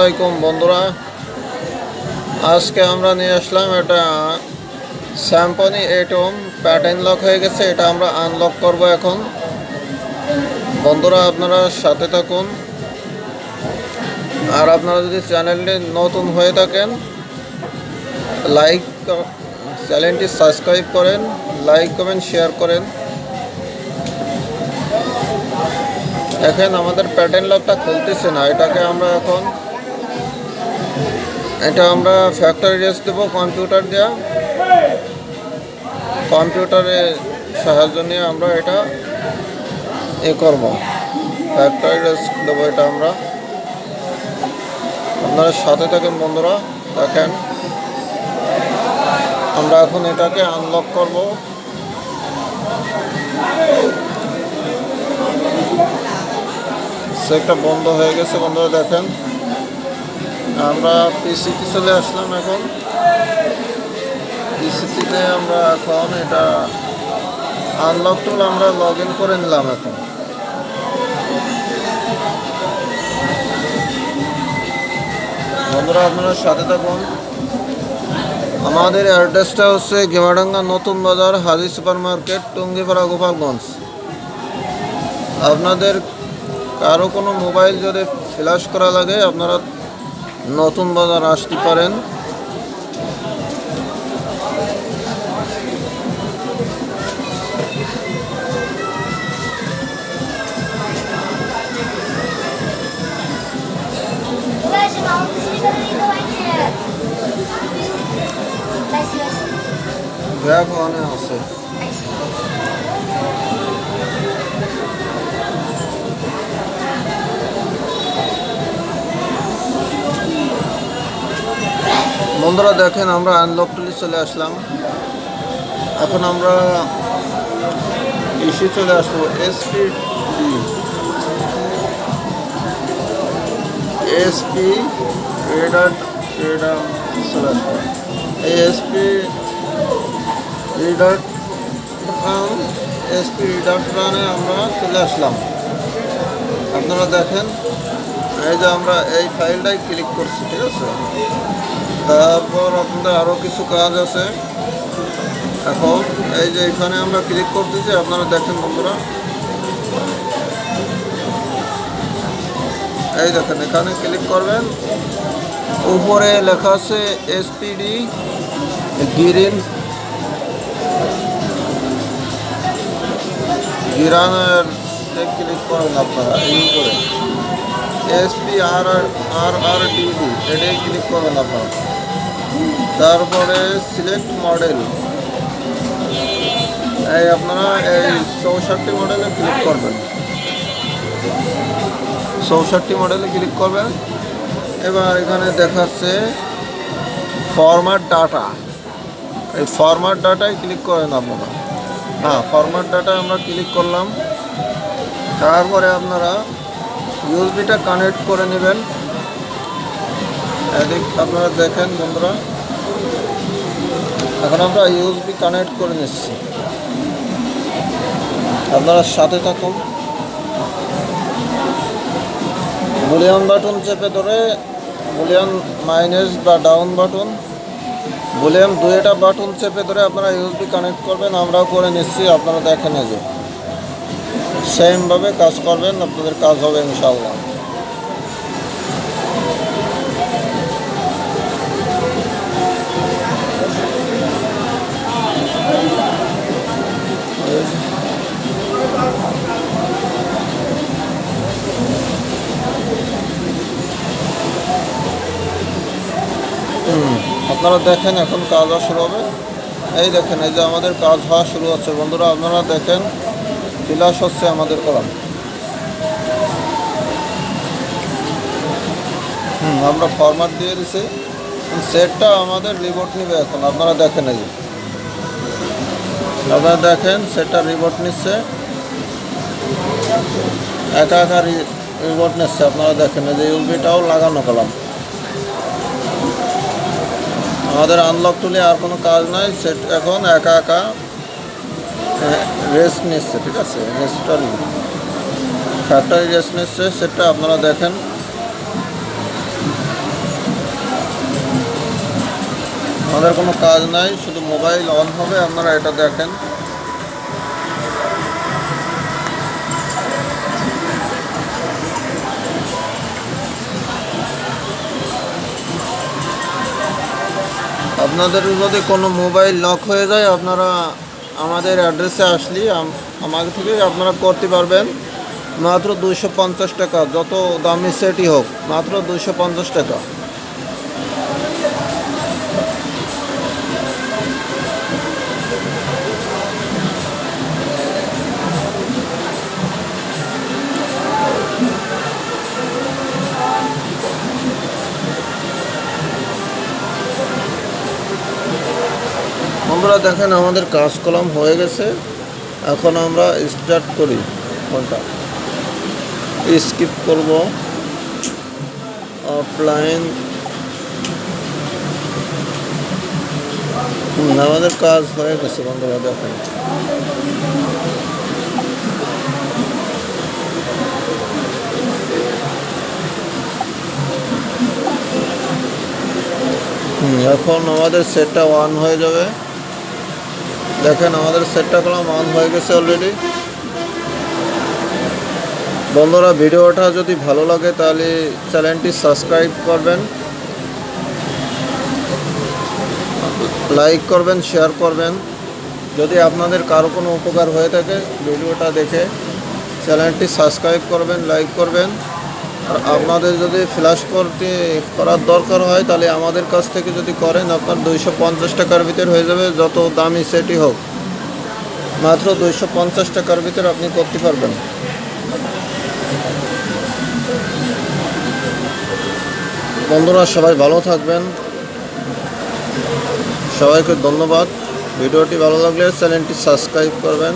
আসসালামাইকুম বন্ধুরা, আজকে আমরা নিয়ে আসলাম এটা স্যাম্পনি এটম প্যাটার্ন লক হয়ে গেছে। এটা আমরা আনলক করব এখন। বন্ধুরা আপনারা সাথে থাকুন, আর আপনারা যদি চ্যানেলটি নতুন হয়ে থাকেন চ্যানেলটি সাবস্ক্রাইব করেন, লাইক কমেন্ট শেয়ার করেন। এখন আমাদের প্যাটার্ন লকটা খুলতেছে না, এটাকে আমরা এখন ফ্যাক্টরি রেস্ট দেবো কম্পিউটার দেওয়া। কম্পিউটারের সাহায্য নিয়ে আমরা এটা করব, ফ্যাক্টরি রেস্ট দেবো এটা আমরা। আপনারা সাথে থাকেন বন্ধুরা, দেখেন আমরা এখন এটাকে আনলক করব। সেটা বন্ধ হয়ে গেছে বন্ধুরা, দেখেন আমরা পিসিতে চলে আসলাম। এখন পিসিতে আমরা এখন এটা আনলক টুল আমরা লগ ইন করে নিলাম। এখন বন্ধুরা আপনারা সাথে থাকুন। আমাদের অ্যাড্রেসটা হচ্ছে গেমাডাঙ্গা নতুন বাজার, হাজি সুপার মার্কেট, টুঙ্গিপাড়া, গোপালগঞ্জ। আপনাদের কারো কোনো মোবাইল যদি ফ্ল্যাশ করা লাগে আপনারা নতুন বাজার আসতে পারেন। ব্যাগ অনেক আছে। বন্ধুরা দেখেন আমরা আনলক টুলে চলে আসলাম। এখন আমরা ইসে চলে আসবো এসপি রেডার চলে আসবো। এই এসপি রিডার রানে আমরা চলে আসলাম। আপনারা দেখেন এই যে আমরা এই ফাইলটাই ক্লিক করছি, ঠিক আছে। তারপর আপনাদের আরও কিছু কাজ আছে। এখন এই যে এখানে আমরা ক্লিক করতেছি, আপনারা দেখেন বন্ধুরা, এই দেখেন এখানে ক্লিক করবেন। উপরে লেখা আছে এসপিডি গিরানের ক্লিক করবেন আপনারা। এই করে SPRRRDB এটাই ক্লিক করবেন আপনারা। তারপরে সিলেক্ট মডেল, এই আপনারা এই 64 মডেলে ক্লিক করবেন। 64 মডেলে ক্লিক করবেন। এবার এখানে দেখাচ্ছে ফরম্যাট ডাটা, এই ফরম্যাট ডাটায় ক্লিক করেন আপনারা। হ্যাঁ, ফরম্যাট ডাটা আমরা ক্লিক করলাম। তারপরে আপনারা ইউএসবিটা কানেক্ট করে নেবেন। এদিক আপনারা দেখেন বন্ধুরা, এখন আমরা ইউএসবি কানেক্ট করে নিচ্ছি। আপনারা সাথে থাকুন। বুলিয়ন বাটন চেপে ধরে বুলিয়ন মাইনাস বা ডাউন বাটন, বুলিয়ন দুইটা বাটন চেপে ধরে আপনারা ইউএসবি কানেক্ট করবেন। আমরাও করে নিচ্ছি, আপনারা দেখেন যে সেমভাবে কাজ করবেন, আপনাদের কাজ হবে ইনশাআল্লাহ। আপনারা দেখেন এখন কাজ হওয়া শুরু হবে। এই দেখেন এই যে আমাদের কাজ হওয়া শুরু হচ্ছে বন্ধুরা, আপনারা দেখেন ফ্ল্যাশ হচ্ছে আমাদের কলাম। আমরা ফরম্যাট দিয়ে দিছি। সেটটা আমাদের রিবোট নেবে এখন। আপনারা দেখেন এই যে আপনারা দেখেন সেটটা রিবোট নিচ্ছে, একা একা রিবোট নিচ্ছে। আপনারা দেখেন এই যে ইউএসবিটাও লাগানো কলাম। আমাদের আনলক টুলে আর কোনো কাজ নাই, সেট এখন একা একা রেস্ট নিচ্ছে, ঠিক আছে। ফ্যাক্টরি রেস্ট নিচ্ছে সেটটা, আপনারা দেখেন। আমাদের কোনো কাজ নাই, শুধু মোবাইল অন হবে, আপনারা এটা দেখেন। আপনাদের যদি কোনো মোবাইল লক হয়ে যায়, আপনারা আমাদের অ্যাড্রেসে আসলে আমাদের থেকে আপনারা করতে পারবেন মাত্র 250 টাকা। যত দামি সেটই হোক, মাত্র 250 টাকা। বন্ধুরা দেখেন, আমাদের কাজকলম হয়ে গেছে। এখন আমরা স্টার্ট করি ফোনটা। স্কিপ করব, অফলাইন। আমাদের কাজ হয়ে গেছে বন্ধুরা দেখেন। এখন আমাদের সেটটা অন হয়ে যাবে। দেখেন আমাদের সেটটা কলম অন হয়ে গেছে অলরেডি। বন্ধুরা ভিডিওটা যদি ভালো লাগে তাহলে চ্যানেলটি সাবস্ক্রাইব করবেন, লাইক করবেন, শেয়ার করবেন। যদি আপনাদের কারো কোনো উপকার হয়ে থাকে ভিডিওটা দেখে চ্যানেলটি সাবস্ক্রাইব করবেন, লাইক করবেন। আর আপনাদের যদি ফ্ল্যাশ করার দরকার হয় তাহলে আমাদের কাছ থেকে যদি করেন, আপনার 250 টাকার ভিতর হয়ে যাবে। যত দামি সেটই হোক, মাত্র 250 টাকার ভিতর আপনি করতে পারবেন। বন্ধুরা সবাই ভালো থাকবেন, সবাইকে ধন্যবাদ। ভিডিওটি ভালো লাগলে চ্যানেলটি সাবস্ক্রাইব করবেন।